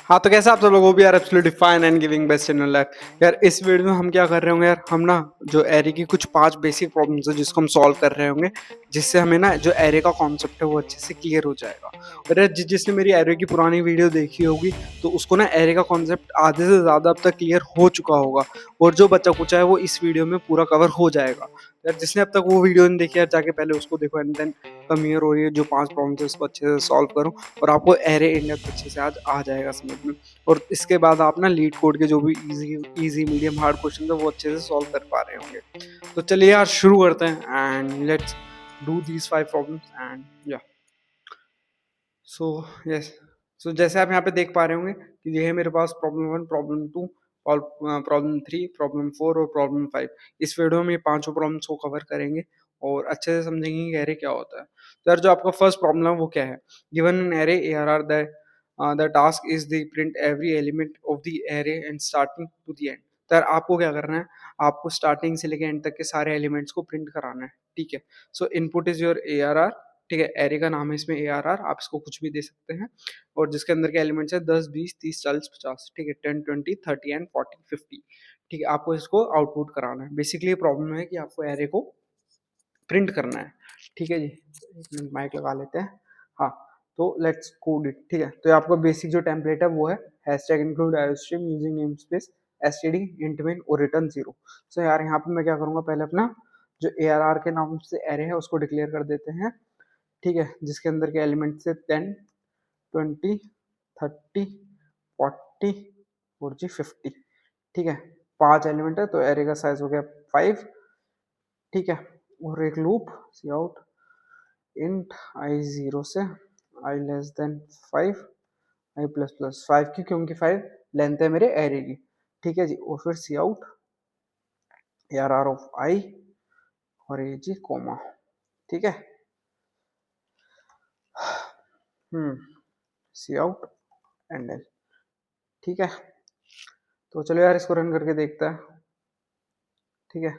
हाँ, तो कैसे आप सब लोग वो भी यार absolutely fine and giving best in your life. यार इस वीडियो में हम क्या कर रहे होंगे यार, हम ना जो एरे की कुछ 5 बेसिक प्रॉब्लम्स है जिसको हम सॉल्व कर रहे होंगे, जिससे हमें ना जो एरे का कॉन्सेप्ट है वो अच्छे से क्लियर हो जाएगा। और यार जिसने मेरी एरे की पुरानी वीडियो देखी होगी तो उसको ना एरे का कॉन्सेप्ट आधे से ज़्यादा अब तक क्लियर हो चुका होगा, और जो बचा कुचा है वो इस वीडियो में पूरा कवर हो जाएगा। यार जिसने अब तक वो वीडियो नहीं देखी यार, जाके पहले उसको देखो एंड देन कम हियर हो रही है जो 5 प्रॉब्लम्स है उसको अच्छे से सॉल्व करो, और आपको एरे इन डेप्थ अच्छे से आज आ जाएगा समझ में। और इसके बाद आप ना लीड कोड के जो भी इजी मीडियम हार्ड क्वेश्चन है वो अच्छे से सॉल्व कर पा रहे होंगे। तो चलिए यार शुरू करते हैं and let's do these 5 problems and या सो यस। सो जैसे आप यहाँ पे देख पा रहे होंगे कि ये है मेरे पास प्रॉब्लम 1, प्रॉब्लम 2 और प्रॉब्लम 3, प्रॉब्लम 4 और प्रॉब्लम 5। इस वीडियो में ये पांचों प्रॉब्लम्स को कवर करेंगे और अच्छे से समझेंगे कि एरे क्या होता है। तो यार जो आपका फर्स्ट प्रॉब्लम है वो क्या है? Given an array ARR the task is the print every element of the array and starting to the end. तो यार आपको क्या करना है, आपको स्टार्टिंग से लेकर एंड तक के सारे एलिमेंट्स को प्रिंट कराना है। ठीक है, सो इनपुट इज योर ARR। ठीक है, एरे का नाम है इसमें ARR, आप इसको कुछ भी दे सकते हैं। और जिसके अंदर के एलिमेंट्स है 10, 20, 30, 40, 50। ठीक है, 10, 20, 30 एंड 40, 50। ठीक है, आपको इसको आउटपुट कराना है। बेसिकली प्रॉब्लम है कि आपको एरे को प्रिंट करना है। ठीक है जी, एक मिनट माइक लगा लेते हैं। हाँ, तो लेट्स कोड इट। ठीक है, तो आपको बेसिक जो टेम्पलेट है वो है hashtag include iostream using name space STD int main और रिटर्न 0। सो यार यहाँ पे मैं क्या करूँगा, पहले अपना जो ARR के नाम से एरे है उसको डिक्लेयर कर देते हैं। ठीक है, जिसके अंदर के एलिमेंट से 10, 20, 30, 40 और जी 50। ठीक है, 5 एलिमेंट है तो एरे का साइज हो गया 5। ठीक है, और एक लूप सी आउट इंट आई 0 से आई लेस देन 5 आई प्लस प्लस 5 की, क्योंकि 5 लेंथ है मेरे एरे की। ठीक है जी, और फिर सी आउट ARR ऑफ आई और ये जी कोमा। ठीक है, सी आउट एंड एल। ठीक है, तो चलो यार इसको रन करके देखते हैं। ठीक है,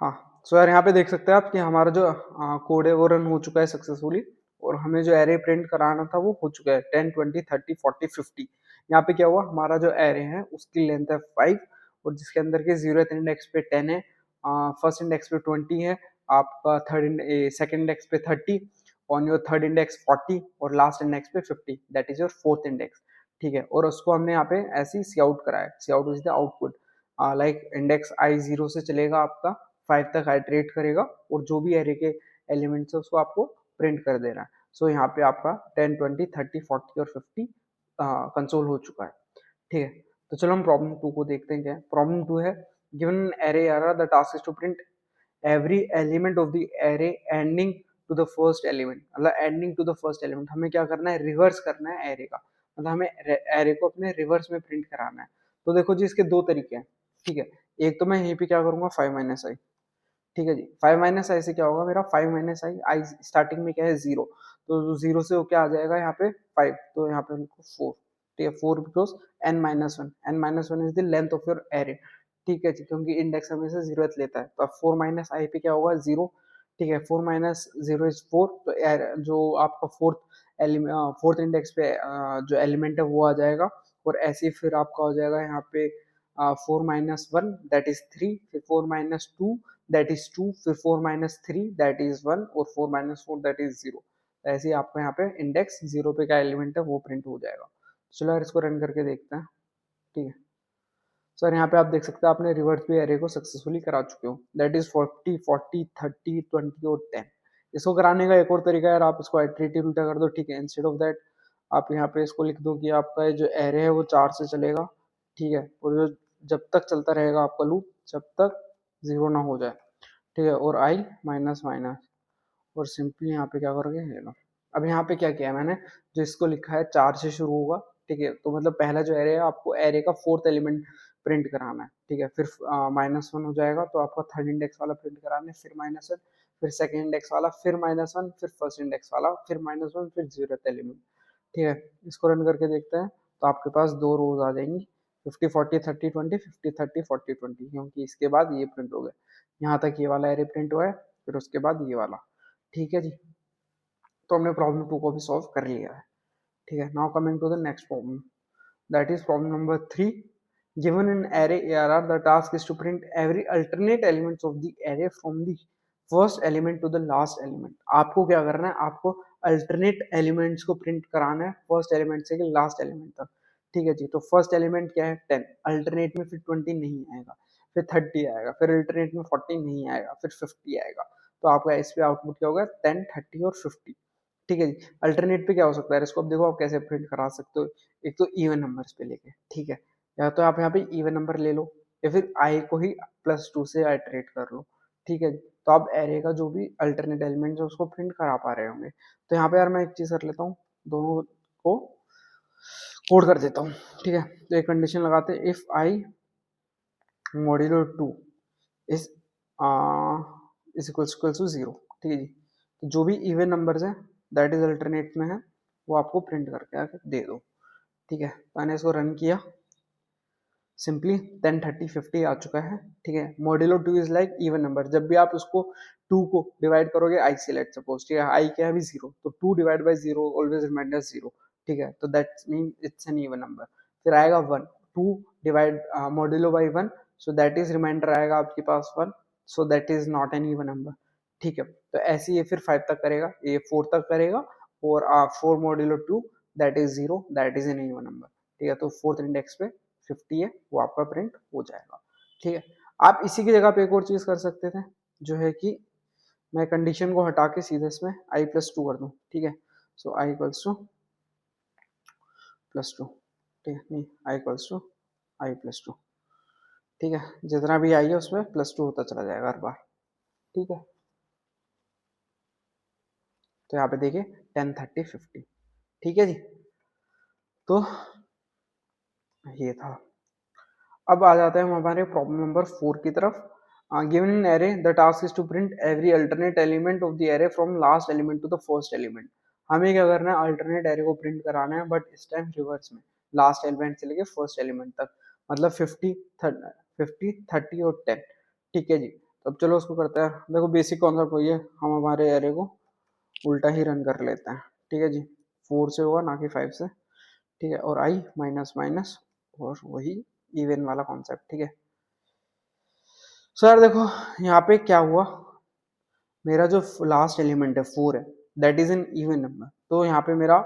हाँ, सो यार यहाँ पे देख सकते हैं आप कि हमारा जो कोड है वो रन हो चुका है सक्सेसफुली, और हमें जो एरे प्रिंट कराना था वो हो चुका है 10, 20, 30, 40, 50। यहाँ पे क्या हुआ, हमारा जो एरे है उसकी लेंथ है 5, और जिसके अंदर के 0th इंडेक्स पे 10 है, फर्स्ट इंडेक्स पे 20 है, आपका सेकंड इंडेक्स पे 30, ऑन योर थर्ड इंडेक्स 40 और लास्ट इंडेक्स पे 50, that is your fourth index. ठीक है, और उसको हमने यहाँ पे ऐसे ही सी आउट कराया। Cout is the output, like index I 0 से चलेगा आपका 5 तक आइटरेट करेगा, और जो भी एरे के एलिमेंट्स है उसको आपको प्रिंट कर देना है। सो यहाँ पे आपका 10, 20, 30, 40 और 50 कंसोल हो चुका है। ठीक है, तो चलो हम प्रॉब्लम 2 को देखते हैं क्या है। प्रॉब्लम 2 है given array ARR the task is to print every element of the array ending to the first element. मतलब ending to the first element हमें क्या करना है, रिवर्स करना है एरे का। मतलब हमें एरे को अपने रिवर्स में प्रिंट कराना है। तो देखो जी, इसके दो तरीके हैं। ठीक है, एक तो मैं यहीं पे क्या करूंगा 5 माइनस आई। ठीक है जी, 5 माइनस आई से क्या होगा, मेरा 5 माइनस आई, आई स्टार्टिंग में क्या है 0, तो 0 से वो क्या आ जाएगा यहाँ पे 5, तो यहाँ पे लिखो 4। ठीक है, 4 because n-1 is the length of your array. ठीक है जी, क्योंकि इंडेक्स हमेशा 0th लेता है, तो अब 4 माइनस आई पे क्या होगा 0। ठीक है, 4 माइनस 0 इज 4, तो जो आपका फोर्थ इंडेक्स पे जो एलिमेंट है वो आ जाएगा। और ऐसे ही फिर आपका हो जाएगा यहाँ पे 4-1 दैट इज 3, फिर 4-2 दैट इज 2, फिर 4-3 दैट इज 1, और 4-4 दैट इज 0। ऐसे ही आपको यहाँ पे इंडेक्स 0 पे का एलिमेंट है वो प्रिंट हो जाएगा। चलो यार इसको रन करके देखते हैं। ठीक है, सर यहाँ पे आप देख सकते हैं आपने रिवर्स भी एरे को सक्सेसफुली करा चुके हो, दैट इज 40, 40, 30, 20 और 10। इसको कराने का एक और तरीका है, आप इसको इटरेटिव उल्टा कर दो। ठीक है, इंस्टेड ऑफ दैट आप यहाँ पे इसको लिख दो कि आपका जो एरे है वो 4 से चलेगा। ठीक है, और जो जब तक चलता रहेगा आपका लूप, जब तक 0 ना हो जाए। ठीक है, और आई माइनस माइनस, और सिंपली यहाँ पे क्या करोगे, ये लो। अब यहाँ पे क्या किया है मैंने, जो इसको लिखा है 4 से शुरू होगा। ठीक है, तो मतलब पहला जो एरे है आपको एरे का फोर्थ एलिमेंट प्रिंट कराना है। ठीक है, फिर -1 हो जाएगा तो आपका थर्ड इंडेक्स वाला प्रिंट कराना है, फिर -1, फिर सेकंड इंडेक्स वाला, फिर -1, फिर फर्स्ट इंडेक्स वाला, फिर -1, फिर 0th एलिमेंट। ठीक है, इसको रन करके देखते हैं तो आपके पास दो रोज आ जाएंगी, 50, 40, 30, 20, 50, 30, 40, 20, क्योंकि इसके बाद ये प्रिंट हो गया। यहाँ तक ये वाला एरे प्रिंट हुआ है, फिर उसके बाद ये वाला। ठीक है जी, तो हमने प्रॉब्लम 2 को भी सॉल्व कर लिया है। ठीक है, now coming to the next problem, that is problem number 3. Given an array ARR, the task is to print every alternate elements of the array from the first element to the last element. आपको क्या करना है, आपको alternate elements को print कराना है first element से last element तक. ठीक है जी, तो first element क्या है 10, alternate में फिर 20 नहीं आएगा, फिर 30 आएगा, फिर alternate में 40 नहीं आएगा, फिर 50 आएगा. तो आपका इस पे आउटपुट क्या होगा 10, 30 और 50. ठीक है जी, अल्टरनेट पे क्या हो सकता है, इसको अब देखो आप कैसे प्रिंट करा सकते हो. एक तो इवन नंबर्स पे लेके, ठीक है, या तो आप यहाँ पे इवन नंबर ले लो या फिर आई को ही +2 से आइटरेट कर लो. ठीक है, तो आप एरे का जो भी अल्टरनेट एलिमेंट है उसको प्रिंट करा पा रहे होंगे. तो यहाँ पे यार मैं एक चीज कर लेता हूँ, दोनों को कोड कर देता हूँ. ठीक है, तो एक कंडीशन लगाते हैं, if I modulo 2 is equal to 0. ठीक है जी, तो जो भी इवन नंबर्स हैं दैट इज अल्टरनेट में है वो आपको प्रिंट करके आके दे दो. ठीक है, तो मैंने इसको रन किया, सिंपली 10, 30, 50 आ चुका है. ठीक है, modulo 2 is like even number. जब भी आप उसको 2 को डिवाइड करोगे आई से, लेट सपोज, ठीक है, आई क्या है अभी 0, तो 2 डिवाइड बाय 0 ऑलवेज रिमाइंडर 0. ठीक है, तो that mean it's an even number. फिर आएगा 1, 2 divide modulo by 1, so that is remainder आएगा आपके पास 1, so that is not an even number. ठीक है, तो ऐसे ये फिर 5 तक करेगा, ये 4 तक करेगा, और 4 modulo 2 that is 0, that is an even number. ठीक है, तो फोर्थ इंडेक्स पे 50 है, वो आपका प्रिंट हो जाएगा. ठीक है, आप इसी की जगह पे एक और चीज कर सकते थे, जो है कि मैं कंडीशन को हटा के सीधे इसमें i+2 कर दूं. ठीक है, सो i इक्वल्स टू +2. ठीक है, नहीं, i इक्वल्स टू i+2. ठीक है, जितना भी आई है उसमें +2 होता चला जाएगा हर बार. ठीक है, तो यहाँ पे देखिए 10, 30, 50. ठीक है जी, तो ये था. अब आ जाते हैं हम हमारे प्रॉब्लम नंबर 4 की तरफ. Given in array the task is to print every alternate element of the array from last element to the first element. हमें क्या करना है, अल्टरनेट एरे को प्रिंट कराना है, बट इस टाइम रिवर्स में, लास्ट एलिमेंट से लेके फर्स्ट एलिमेंट तक, मतलब 50, 30 और 10. ठीक है जी, तो अब चलो उसको करते हैं. देखो बेसिक कॉन्सेप्ट वही है, हम हमारे एरे को उल्टा ही रन कर लेते हैं. ठीक है जी, 4 से होगा ना कि 5 से. ठीक है, और आई माइनस माइनस और वही इवन वाला कॉन्सेप्ट. ठीक है, सर देखो यहाँ पे क्या हुआ, मेरा जो लास्ट एलिमेंट है 4 है, that is an even number, तो यहाँ पे मेरा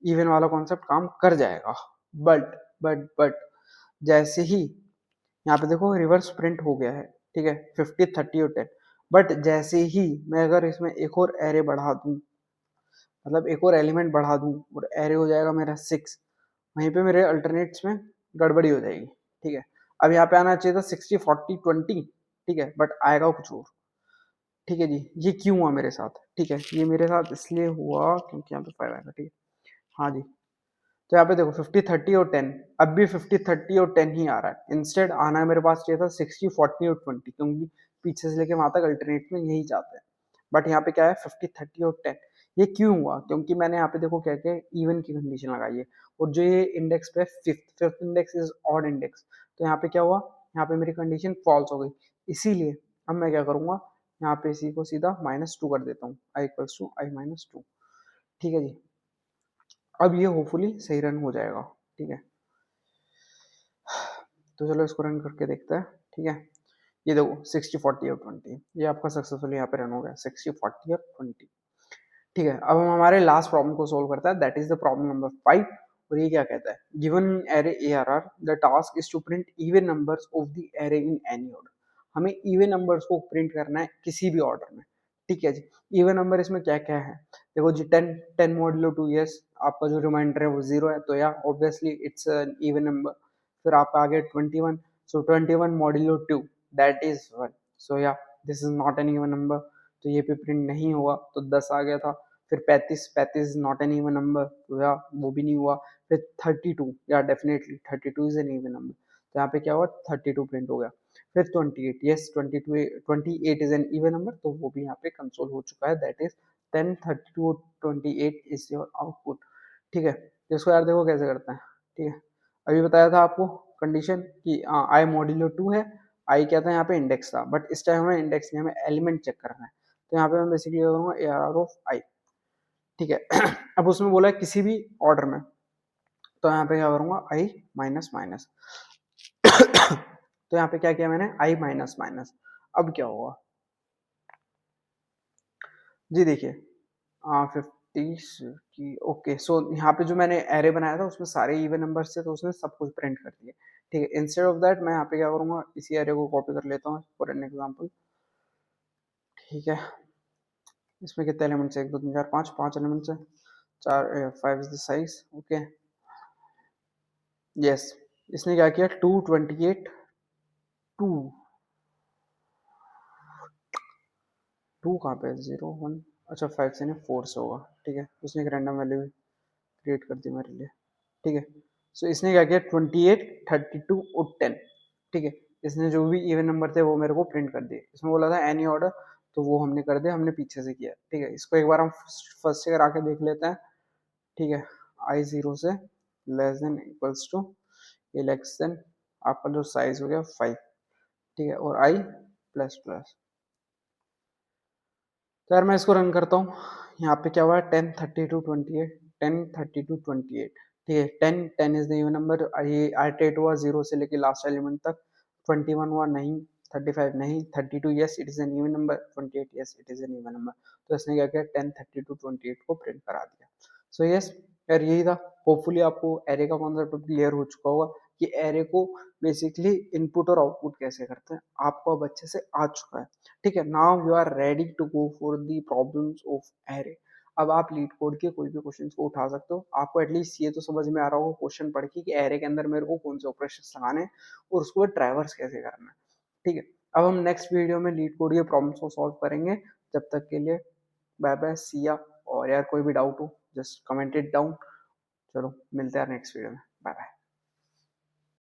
इवन वाला कॉन्सेप्ट काम कर जाएगा. बट जैसे ही यहाँ पे देखो रिवर्स प्रिंट हो गया है. ठीक है, 50, 30 और 10. बट जैसे ही मैं अगर इसमें एक और एरे बढ़ा दूं, मतलब एक और एलिमेंट बढ़ा दूं, और एरे हो जाएगा मेरा 6, वहीं पे मेरे अल्टरनेट्स में गड़बड़ी हो जाएगी. ठीक है, अब यहाँ पे आना चाहिए था 60, 40, 20. ठीक है, बट आएगा कुछ और. ठीक है जी, ये क्यों हुआ मेरे साथ. ठीक है, ये मेरे साथ इसलिए हुआ क्योंकि यहाँ पे 5 आएगा. ठीक है, हाँ जी, तो यहाँ पे देखो 50, 30 और 10, अब भी 50, 30 और 10 ही आ रहा है. इंस्टेड आना है मेरे पास चाहिए था 60, 40 और 20, क्योंकि पीछे से लेके वहां तक अल्टरनेट में यही जाते हैं. बट यहाँ पे क्या है 50, 30 और 10. ये क्यों हुआ, क्योंकि मैंने यहाँ पे देखो क्या क्या इवन की कंडीशन लगाई है, और जो ये इंडेक्स पे fifth index is odd index, तो यहाँ पे क्या हुआ, यहाँ पे मेरी कंडीशन फॉल्स हो गई. इसीलिए अब मैं क्या करूंगा, यहाँ पे इसी को सीधा -2 कर देता हूँ, i इक्वल्स टू i-2. ठीक है जी, अब ये होपफुली सही रन हो जाएगा. ठीक है, तो चलो इसको रन करके देखते हैं. ठीक है, ये देखो 60, 40 और 20, ये आपका सक्सेसफुली यहाँ पे रन हो गया 60, 40 और 20. ठीक है, अब हम हमारे लास्ट प्रॉब्लम को सोल्व करता है, that is the problem number 5. और ये क्या कहता है, given array ARR the task is to print even numbers of the array in any order. हमें इवन नंबर्स को प्रिंट करना है किसी भी ऑर्डर में. ठीक है जी, इवन नंबर इसमें क्या क्या है, देखो जी 10, 10 मॉड्यूलो 2, यस, आपका जो रिमाइंडर है वो 0 है, तो या obviously it's an even number. फिर आपका आगे 21, सो 21 मॉड्यूलो 2 दैट इज 1, सो या this is not an even number, तो ये पे प्रिंट नहीं हुआ, तो 10 आ गया था. फिर 35 नॉट एन इवन नंबर, तो या वो भी नहीं हुआ. फिर 32, या definitely 32 is an even number, तो यहाँ पे क्या हुआ 32 प्रिंट हो गया. फिर 28, yes 28 is an even number, तो वो भी यहाँ पे कंसोल हो चुका है, that is 10, 32, 28 is your output. ठीक है, तो इसको यार देखो कैसे करते हैं. ठीक है, अभी बताया था आपको कंडीशन कि आई मॉड्यूलो 2 है, आई क्या था यहाँ पे इंडेक्स था, बट इस टाइम हमें इंडेक्स नहीं, हमें एलिमेंट चेक करना है. तो यहाँ पे मैं बेसिकली करूँगा ARR ऑफ आई. ठीक है। अब उसमें बोला है किसी भी ऑर्डर में, तो यहाँ पे क्या करूंगा आई माइनस माइनस। तो यहाँ पे क्या किया मैंने, आई माइनस माइनस। अब क्या होगा जी, देखिए 50 की ओके। सो यहाँ पे जो मैंने एरे बनाया था उसमें सारे इवन नंबर थे, तो उसने सब कुछ प्रिंट कर दिए। ठीक है, इंस्टेड ऑफ दैट मैं यहाँ पे क्या करूंगा, इसी एरे को कॉपी कर लेता हूँ फॉर एन एग्जाम्पल। ठीक है, इसमें कितने एलिमेंट्स है, 1 2 3 4 5, 5 एलिमेंट्स है, 5 is the size. Okay yes, इसने क्या किया 228 2 2 कहाँ पे है, 0 1, अच्छा 5 से नहीं 4 से होगा। ठीक है, उसने एक रैंडम वैल्यू क्रिएट कर दी मेरे लिए। ठीक है, सो इसने क्या किया 28 32 और 10। ठीक है, इसने जो भी इवन नंबर थे वो मेरे को प्रिंट कर दिए। इसमें बोला था एनी ऑर्डर, तो वो हमने कर दिया, हमने पीछे से किया। ठीक है, इसको एक बार हम फर्स्ट से करा के देख लेते हैं। ठीक है, आई 0 से less than equals to less than आपका जो साइज हो गया 5। ठीक है, और आई प्लस प्लस। तो यार मैं इसको रन करता हूँ। यहाँ पे क्या हुआ है 10 32 28, 10 32 28। ठीक है, 10 इज द इवन नंबर। ये आइटरेट हुआ 0 से लेके लास्ट एलिमेंट तक। 21 हुआ नहीं, 35 नहीं, 32 yes it is an even number, 28 yes it is an even number. तो इसने क्या किया 10 32 28 को प्रिंट करा दिया। सो यस यार, यही था। होपफुली आपको एरे का कॉन्सेप्ट क्लियर हो चुका होगा कि एरे को बेसिकली इनपुट और आउटपुट कैसे करते हैं, आपको अब अच्छे से आ चुका है। ठीक है, now you are ready to go for the problems of array. अब आप लीड कोड के कोई भी क्वेश्चन को उठा सकते हो। आपको एटलीस्ट ये तो समझ में आ रहा होगा क्वेश्चन पढ़ के कि एरे के अंदर मेरे को कौन से ऑपरेशन लगाने हैं और उसको ट्रैवर्स कैसे करना है। ठीक है, अब हम नेक्स्ट वीडियो में लीड कोड के प्रॉब्लम्स को सॉल्व करेंगे। जब तक के लिए बाय बाय, सी या। और यार कोई भी डाउट हो जस्ट कमेंट इट डाउन। चलो मिलते हैं नेक्स्ट वीडियो में, बाय बाय।